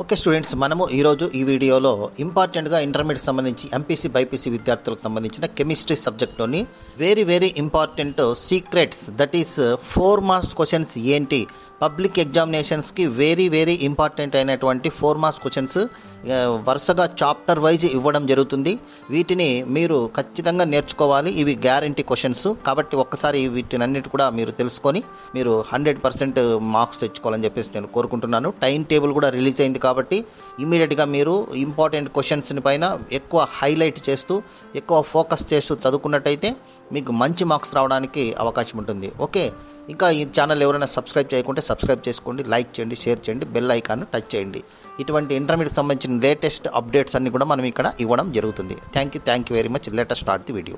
Okay students, మనము ఈరోజు ఈ వీడియోలో ఇంపార్టెంట్గా ఇంటర్మీడియట్ సంబంధించి ఎంపీసీ బైపీసీ విద్యార్థులకు సంబంధించిన కెమిస్ట్రీ సబ్జెక్ట్లోని very important secrets, that is 4 marks questions ఏంటి, పబ్లిక్ ఎగ్జామినేషన్స్కి వెరీ ఇంపార్టెంట్ అయినటువంటి 4 మార్క్స్ క్వశ్చన్స్ వరుసగా చాప్టర్ వైజ్ ఇవ్వడం జరుగుతుంది. వీటిని మీరు ఖచ్చితంగా నేర్చుకోవాలి. ఇవి గ్యారంటీ క్వశ్చన్స్ కాబట్టి ఒక్కసారి వీటినన్నిటి కూడా మీరు తెలుసుకొని మీరు 100% మార్క్స్ తెచ్చుకోవాలని చెప్పేసి నేను కోరుకుంటున్నాను. టైం టేబుల్ కూడా రిలీజ్ అయింది కాబట్టి ఇమీడియట్గా మీరు ఇంపార్టెంట్ క్వశ్చన్స్ని పైన ఎక్కువ హైలైట్ చేస్తూ ఎక్కువ ఫోకస్ చేస్తూ చదువుకున్నట్టయితే మీకు మంచి మార్క్స్ రావడానికి అవకాశం ఉంటుంది. ఓకే, ఇంకా ఈ ఛానల్ ఎవరైనా సబ్స్క్రైబ్ చేయకుంటే సబ్స్క్రైబ్ చేసుకోండి, లైక్ చేయండి, షేర్ చేయండి, బెల్ ఐకాన్ టచ్ చేయండి. ఇటువంటి ఇంటర్మీడియట్ సంబంధించిన లేటెస్ట్ అప్డేట్స్ అన్ని కూడా మనం ఇక్కడ ఇవ్వడం జరుగుతుంది. Thank you very much. Let us start the video.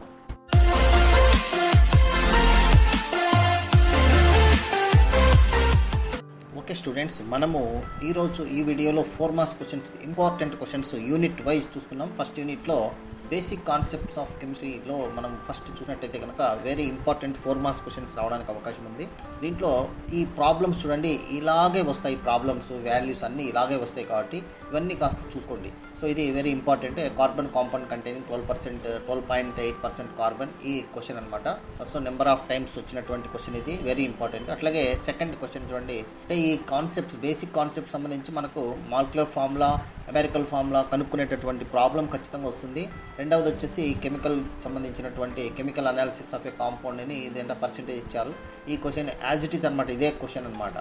Okay students, మనము ఈరోజు ఈ వీడియోలో 4 marks questions, important questions unit wise చూస్తున్నాం. ఫస్ట్ యూనిట్లో బేసిక్ కాన్సెప్ట్స్ ఆఫ్ కెమిస్ట్రీలో మనం ఫస్ట్ చూసినట్టయితే కనుక వెరీ ఇంపార్టెంట్ 4 మార్క్స్ క్వశ్చన్స్ రావడానికి అవకాశం ఉంది. దీంట్లో ఈ ప్రాబ్లమ్స్ చూడండి, ఇలాగే వస్తాయి. ప్రాబ్లమ్స్ వాల్యూస్ అన్నీ ఇలాగే వస్తాయి కాబట్టి ఇవన్నీ కాస్త చూసుకోండి. సో ఇది very important. Carbon compound containing 12.8% carbon, ఈ క్వశ్చన్ అనమాట. సో నెంబర్ ఆఫ్ టైమ్స్ వచ్చినటువంటి క్వశ్చన్, ఇది వెరీ ఇంపార్టెంట్. అట్లాగే సెకండ్ క్వశ్చన్ చూడండి, అంటే ఈ కాన్సెప్ట్స్, బేసిక్ కాన్సెప్ట్స్ సంబంధించి మనకు మాలిక్యులర్ ఫార్ములా, అమెరికల్ ఫార్ములా కనుక్కునేటటువంటి ప్రాబ్లం ఖచ్చితంగా వస్తుంది. రెండవది వచ్చేసి కెమికల్ సంబంధించినటువంటి chemical analysis of A compound అని ఇది ఎంత పర్సెంటేజ్ ఇచ్చారు, ఈ క్వశ్చన్ యాజ్ ఇట్ ఈస్ అనమాట. ఇదే క్వశ్చన్ అనమాట,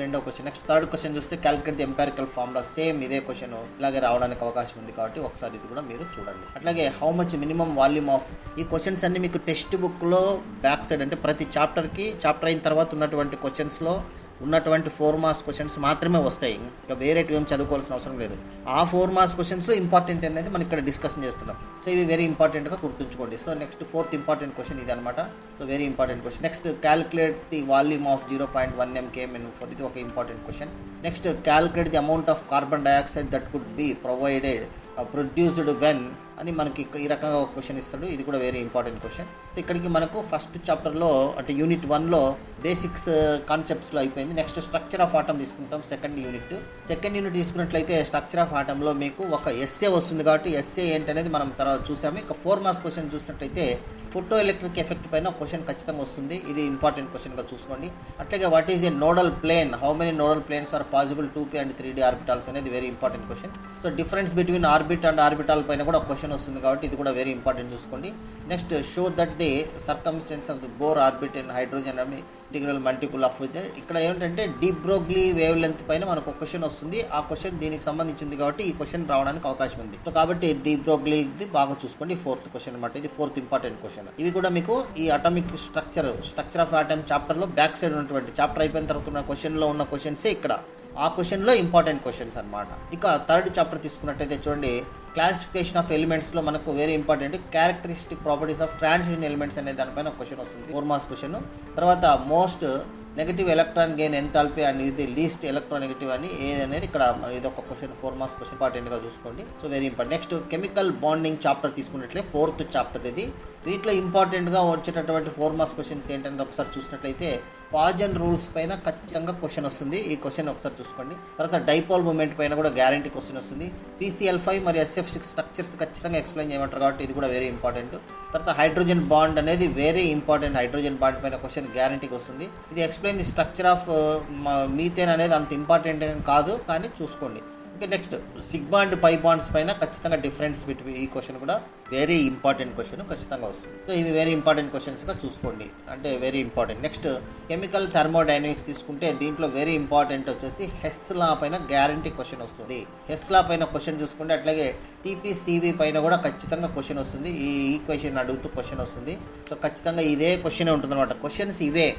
రెండవ క్వశ్చన్. నెక్స్ట్ థర్డ్ క్వశ్చన్ చూస్తే calculate the empirical formula, same ఇదే క్వశ్చన్ ఇలాగే రావడానికి అవకాశం ఉంది కాబట్టి ఒకసారి ఇది కూడా మీరు చూడండి. అట్లాగే how much minimum volume of, ఈ క్వశ్చన్స్ అన్ని మీకు టెక్స్ట్ బుక్లో బ్యాక్ సైడ్, అంటే ప్రతి చాప్టర్కి చాప్టర్ అయిన తర్వాత ఉన్నటువంటి క్వశ్చన్స్లో ఉన్నటువంటి 4 మార్క్స్ క్వశ్చన్స్ మాత్రమే వస్తాయి. ఇంకా వేరేటివి ఏం చదువుకోవాల్సిన అవసరం లేదు. ఆ 4 మార్క్స్ క్వశ్చన్స్లో ఇంపార్టెంట్ అనేది మనం ఇక్కడ డిస్కషన్ చేస్తున్నాం. సో ఇవి వెరీ ఇంపార్టెంట్గా గుర్తుంచుకోండి. So next 4th important question ఇది అనమాట. So very important question. Next calculate the volume of 0.1 mK/4, ఇది ఒక important question. Next calculate the amount of carbon dioxide that could be produced when అని మనకి ఈ రకంగా ఒక క్వశ్చన్ ఇస్తాడు. ఇది కూడా వెరీ ఇంపార్టెంట్ క్వశ్చన్. ఇక్కడికి మనకు ఫస్ట్ చాప్టర్లో అంటే యూనిట్ 1లో బేసిక్స్ కాన్సెప్ట్స్లో అయిపోయింది. నెక్స్ట్ స్ట్రక్చర్ ఆఫ్ ఆటమ్ తీసుకుంటాం. సెకండ్ యూనిట్ తీసుకున్నట్లయితే స్ట్రక్చర్ ఆఫ్ ఆటంలో మీకు ఒక ఎస్ఏ వస్తుంది కాబట్టి ఎస్ఏ ఏంటనేది మనం తర్వాత చూసాము. ఇక 4 మార్క్స్ క్వశ్చన్ చూసినట్లయితే ఫోటో ఎలక్ట్రిక్ ఎఫెక్ట్ పైన క్వశ్చన్ ఖచ్చితంగా వస్తుంది. ఇది ఇంపార్టెంట్ క్వశ్చన్గా చూసుకోండి. అట్లాగే what is a nodal plane, how many nodal planes are possible 2p and 3d orbitals అనేది very important question. So difference between orbit and orbital పైన కూడా క్వశ్చన్ వస్తుంది కాబట్టి ఇది కూడా వెరీ ఇంపార్టెంట్ చూసుకోండి. Next show that the circumference of the Bohr orbit in hydrogen integral multiple of with. ఇక్కడ ఏంటంటే డి బ్రోగ్లీ వేవ్ లెంత్ పైన మనకు ఒక క్వశ్చన్ వస్తుంది. ఆ క్వశ్చన్ దీనికి సంబంధించింది కాబట్టి ఈ క్వశ్చన్ రావడానికి అవకాశం ఉంది. సో కాబట్టి డి బ్రోగ్లీది బాగా చూసుకోండి. 4th క్వశ్చన్ అనమాట. ఇది 4th ఇంపార్టెంట్ క్వశ్చన్. ఇవి కూడా మీకు ఈ అటామిక్ స్ట్రక్చర్ ఆఫ్ ఆటమ్ చాప్టర్లో బ్యాక్ సైడ్ ఉన్నటువంటి చాప్టర్ అయిపోయిన తర్వాత ఉన్న క్వశ్చన్లో ఉన్న క్వశ్చన్సే ఇక్కడ ఆ క్వశ్చన్లో ఇంపార్టెంట్ క్వశ్చన్స్ అనమాట. ఇక థర్డ్ చాప్టర్ తీసుకున్నట్టయితే చూడండి, క్లాసిఫికేషన్ ఆఫ్ ఎలిమెంట్స్లో మనకు very important characteristic properties of transition elements అనే దానిపైన క్వశ్చన్ వస్తుంది. 4 మార్క్స్ క్వశ్చన్. తర్వాత most negative electron gain enthalpy and ఇది లీస్ట్ ఎలక్ట్రోనెగటివ్ అని ఏదనేది ఇక్కడ ఇది ఒక క్వశ్చన్. 4 మార్క్స్ క్వశ్చన్ ఇంపార్టెంట్గా చూసుకోండి. So very important. Next chemical bonding chapter తీసుకున్నట్లే 4th చాప్టర్ ఇది. వీటిలో ఇంపార్టెంట్గా వచ్చేటటువంటి 4 మార్క్స్ క్వశ్చన్స్ ఏంటనేది ఒకసారి చూసినట్లయితే పాజన్ రూల్స్ పైన ఖచ్చితంగా క్వశ్చన్ వస్తుంది. ఈ క్వశ్చన్ ఒకసారి చూసుకోండి. తర్వాత డైపోల్ మూమెంట్ పైన కూడా గ్యారంటీ క్వశ్చన్ వస్తుంది. PCl5 మరియు SF6 స్ట్రక్చర్స్ ఖచ్చితంగా ఎక్స్ప్లెయిన్ చేయమంటారు కాబట్టి ఇది కూడా వెరీ ఇంపార్టెంట్. తర్వాత హైడ్రోజన్ బాండ్ అనేది వెరీ ఇంపార్టెంట్. హైడ్రోజన్ బాండ్ పైన క్వశ్చన్ గ్యారంటీకి వస్తుంది. ఇది explain the structure of methane అనేది అంత ఇంపార్టెంట్ ఏం కాదు కానీ చూసుకోండి. Okay, next sigma and pi bonds పైన ఖచ్చితంగా డిఫరెన్స్ బిట్వీన్, ఈ క్వశ్చన్ కూడా వెరీ ఇంపార్టెంట్ క్వశ్చన్ ఖచ్చితంగా వస్తుంది. సో ఇవి వెరీ ఇంపార్టెంట్ క్వశ్చన్స్గా చూసుకోండి, అంటే very important. Next chemical thermodynamics తీసుకుంటే దీంట్లో వెరీ ఇంపార్టెంట్ వచ్చేసి హెస్ లా పైన గ్యారంటీ క్వశ్చన్ వస్తుంది. హెస్ లా పైన క్వశ్చన్ చూసుకుంటే అట్లాగే TPCV పైన కూడా ఖచ్చితంగా క్వశ్చన్ వస్తుంది. ఈ ఈక్వేషన్ అడుగుతూ క్వశ్చన్ వస్తుంది. సో ఖచ్చితంగా ఇదే క్వశ్చన్ ఉంటుంది అనమాట. క్వశ్చన్స్ ఇవే,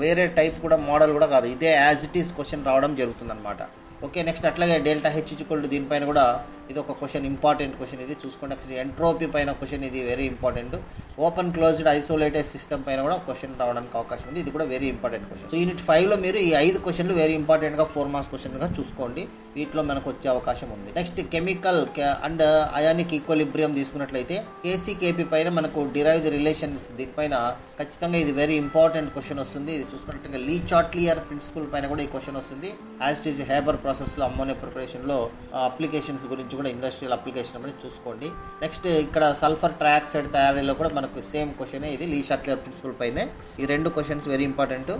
వేరే టైప్ కూడా మోడల్ కూడా కాదు, ఇదే యాజ్ ఇట్ ఈస్ క్వశ్చన్ రావడం జరుగుతుంది అనమాట. ఓకే, నెక్స్ట్ అట్లాగే ΔH దీనిపైన కూడా ఇది ఒక క్వశ్చన్, ఇంపార్టెంట్ క్వశ్చన్ ఇది చూసుకోండి. ఎంట్రోపీ పైన క్వశ్చన్ ఇది very important. Open closed isolated system పైన కూడా క్వశ్చన్ రావడానికి అవకాశం ఉంది. ఇది కూడా very important question. So unit 5లో మీరు ఈ 5 క్వశ్చన్లు వెరీ ఇంపార్టెంట్గా 4 మార్క్స్ క్వశ్చన్గా చూసుకోండి. వీటిలో మనకు వచ్చే అవకాశం ఉంది. Next chemical and ionic equilibrium తీసుకున్నట్లయితే కేసీకేపీ పైన మనకు డిరైవ్ ది రిలేషన్, దీనిపైన ఖచ్చితంగా ఇది వెరీ ఇంపార్టెంట్ క్వశ్చన్ వస్తుంది. ఇది చూసుకున్నట్లయితే లీ చాట్లియర్ ప్రిన్సిపల్ పైన కూడా ఈ క్వశ్చన్ వస్తుంది. యాజ్ ఇట్ ఈస్ హేబర్ ప్రాసెస్లో అమ్మోనియా ప్రిపరేషన్లో అప్లికేషన్స్ గురించి కూడా ఇండస్ట్రియల్ అప్లికేషన్ అనేది చూసుకోండి. నెక్స్ట్ ఇక్కడ సల్ఫర్ ట్రైఆక్సైడ్ తయారీలో కూడా మనకు సేమ్ క్వశ్చనే, ఇది లీ చాట్లియర్ ప్రిన్సిపల్ పైనే. ఈ 2 క్వశ్చన్స్ వెరీ ఇంపార్టెంట్.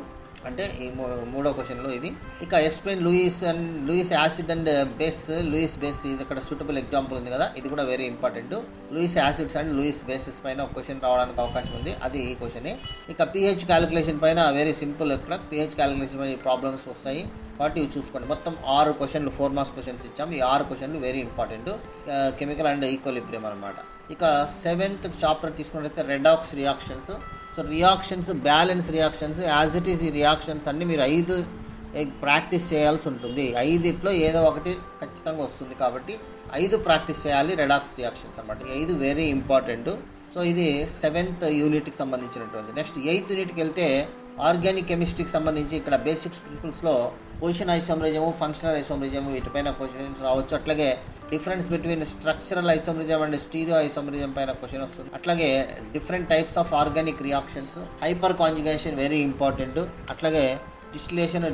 అంటే ఈ 3వ క్వశ్చన్లో ఇది. ఇక explain Lewis acid and base. Lewis base ఇది ఇక్కడ సూటబుల్ ఎగ్జాంపుల్ ఉంది కదా, ఇది కూడా very important. Lewis acids and Lewis bases పైన ఒక క్వశ్చన్ రావడానికి అవకాశం ఉంది, అది ఈ క్వశ్చనే. ఇక పిహెచ్ క్యాలిక్యులేషన్ పైన వెరీ సింపుల్, ఇక్కడ పిహెచ్ క్యాలిక్యులేషన్ పైన ప్రాబ్లమ్స్ వస్తాయి కాబట్టి ఇవి చూసుకోండి. మొత్తం 6 క్వశ్చన్లు 4 మార్క్స్ క్వశ్చన్స్ ఇచ్చాము. ఈ 6 క్వశ్చన్లు very important, chemical and equilibrium అనమాట. ఇక 7th చాప్టర్ తీసుకున్నట్లయితే redox reactions. So reactions, balance reactions, as it is ఈ రియాక్షన్స్ అన్నీ మీరు 5 ప్రాక్టీస్ చేయాల్సి ఉంటుంది. 5లో ఏదో ఒకటి ఖచ్చితంగా వస్తుంది కాబట్టి 5 ప్రాక్టీస్ చేయాలి రెడాక్స్ రియాక్షన్స్ అనమాట. 5 వెరీ ఇంపార్టెంట్. సో ఇది 7th యూనిట్కి సంబంధించినటువంటి. నెక్స్ట్ 8th యూనిట్కి వెళ్తే ఆర్గానిక్ కెమిస్ట్రీకి సంబంధించి ఇక్కడ బేసిక్స్ ప్రిన్సిపల్స్లో పొజిషన్ ఐసోమరిజము, ఫంక్షనల్ ఐసోమరిజము వీటిపైన క్వశ్చన్స్ రావచ్చు. అట్లాగే difference between structural isomerism and stereo isomerism పైన క్వశ్చన్ వస్తుంది. అట్లాగే different types of organic reactions, hyper conjugation very important. అట్లాగే డిస్టిలేషన్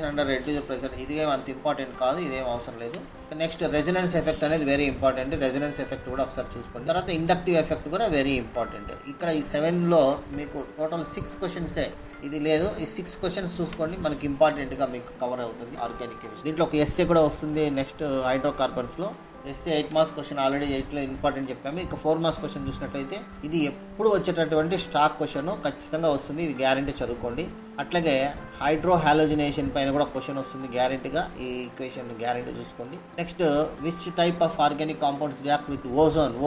అండర్ రెడ్యూస్డ్ ప్రెషర్, ఇదేం అంత ఇంపార్టెంట్ కాదు, ఇదేం అవసరం లేదు. నెక్స్ట్ రెజొనెన్స్ ఎఫెక్ట్ అనేది వెరీ ఇంపార్టెంట్, రెజొనెన్స్ ఎఫెక్ట్ కూడా ఒకసారి చూసుకోండి. తర్వాత ఇండక్టివ్ ఎఫెక్ట్ కూడా వెరీ ఇంపార్టెంట్. ఇక్కడ ఈ 7లో మీకు టోటల్ 6 క్వశ్చన్సే, ఇది లేదు. ఈ 6 క్వశ్చన్స్ చూసుకోండి, మనకి ఇంపార్టెంట్గా మీకు కవర్ అవుతుంది ఆర్గానిక్ కెమిస్ట్రీ. దీంట్లో ఒక ఎస్ఏ కూడా వస్తుంది. నెక్స్ట్ హైడ్రోకార్బన్స్లో ఎస్ఏ 8 మార్క్స్ క్వశ్చన్, ఆల్రెడీ 8లో ఇంపార్టెంట్ చెప్పాము. ఇక 4 మార్క్స్ క్వశ్చన్ చూసినట్లయితే ఇది ఎప్పుడు వచ్చేటటువంటి స్టాక్ క్వశ్చన్ ఖచ్చితంగా వస్తుంది, ఇది గ్యారంటీ చదువుకోండి. అట్లాగే హైడ్రో హాలోజినేషన్ పైన కూడా క్వశ్చన్ వస్తుంది గ్యారంటీగా, ఈ ఈక్వేషన్ గ్యారంటీ చూసుకోండి. Next which type of organic compounds react with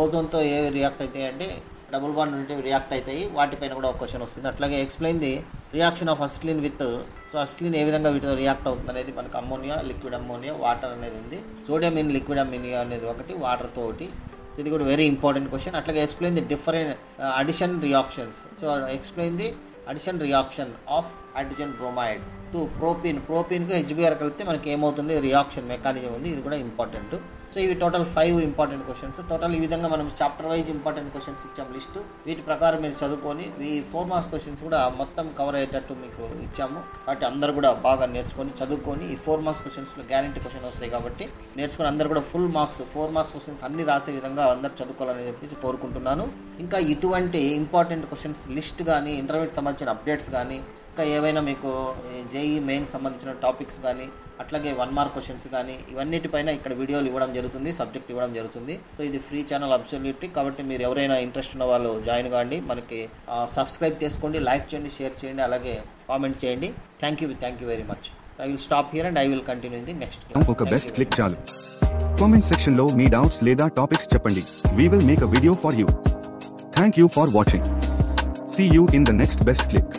ఓజోన్తో ఏ రియాక్ట్ అవుతాయి అంటే డబుల్ బాండ్ యూనిట్ రియాక్ట్ అవుతాయి, వాటిపైన కూడా ఒక క్వశ్చన్ వస్తుంది. అట్లాగే explain the reaction of acetylene with, so acetylene ఏ విధంగా వీటితో రియాక్ట్ అవుతుంది అనేది మనకు అమ్మోనియా, లిక్విడ్ అమ్మోనియా, వాటర్ అనేది ఉంది. సోడియం ఇన్ లిక్విడ్ అమ్మోనియా అనేది ఒకటి, వాటర్తో ఒకటి. సో ఇది కూడా వెరీ ఇంపార్టెంట్ క్వశ్చన్. అట్లాగే explain the different addition reactions. So explain the addition reaction of hydrogen bromide to ప్రోపీన్కు హెచ్బిఆర్ కలిపితే మనకి ఏమవుతుంది, రియాక్షన్ మెకానిజం ఉంది, ఇది కూడా ఇంపార్టెంట్. సో ఇవి టోటల్ 5 ఇంపార్టెంట్ క్వశ్చన్స్. టోటల్ ఈ విధంగా మనం చాప్టర్ వైజ్ ఇంపార్టెంట్ క్వశ్చన్స్ ఇచ్చాము లిస్టు. వీటి ప్రకారం మీరు చదువుకొని ఈ 4 మార్క్స్ క్వశ్చన్స్ కూడా మొత్తం కవర్ అయ్యేటట్టు మీకు ఇచ్చాము. కాబట్టి అందరూ కూడా బాగా నేర్చుకొని చదువుకొని ఈ 4 మార్క్స్ క్వశ్చన్స్లో గ్యారంటీ క్వశ్చన్ వస్తాయి కాబట్టి నేర్చుకొని అందరూ కూడా ఫుల్ మార్క్స్ 4 మార్క్స్ క్వశ్చన్స్ అన్ని రాసే విధంగా అందరూ చదువుకోవాలని చెప్పేసి కోరుకుంటున్నాను. ఇంకా ఇటువంటి ఇంపార్టెంట్ క్వశ్చన్స్ లిస్ట్ కానీ, ఇంటర్మీడియట్ సంబంధించిన అప్డేట్స్ కానీ, ఇంకా ఏవైనా మీకు జేఈ మెయిన్ సంబంధించిన టాపిక్స్ కానీ, అట్లాగే 1 మార్క్ క్వశ్చన్స్ కానీ, ఇవన్నిటిపైన ఇక్కడ వీడియోలు ఇవ్వడం జరుగుతుంది, సబ్జెక్ట్ ఇవ్వడం జరుగుతుంది. సో ఇది ఫ్రీ ఛానల్ అబ్సల్యూట్లీ, కాబట్టి మీరు ఎవరైనా ఇంట్రెస్ట్ ఉన్న వాళ్ళు జాయిన్ కాండి. మనకి సబ్స్క్రైబ్ చేసుకోండి, లైక్ చేయండి, షేర్ చేయండి, అలాగే కామెంట్ చేయండి. Thank you very much. I will stop here and I will continue in the next class. ఒక బెస్ట్ క్లిక్ చాలు. కామెంట్ సెక్షన్ లో మీ డౌట్స్ లేదా టాపిక్స్ చెప్పండి. We will make a video for you. Thank you for watching. See you in the next best click.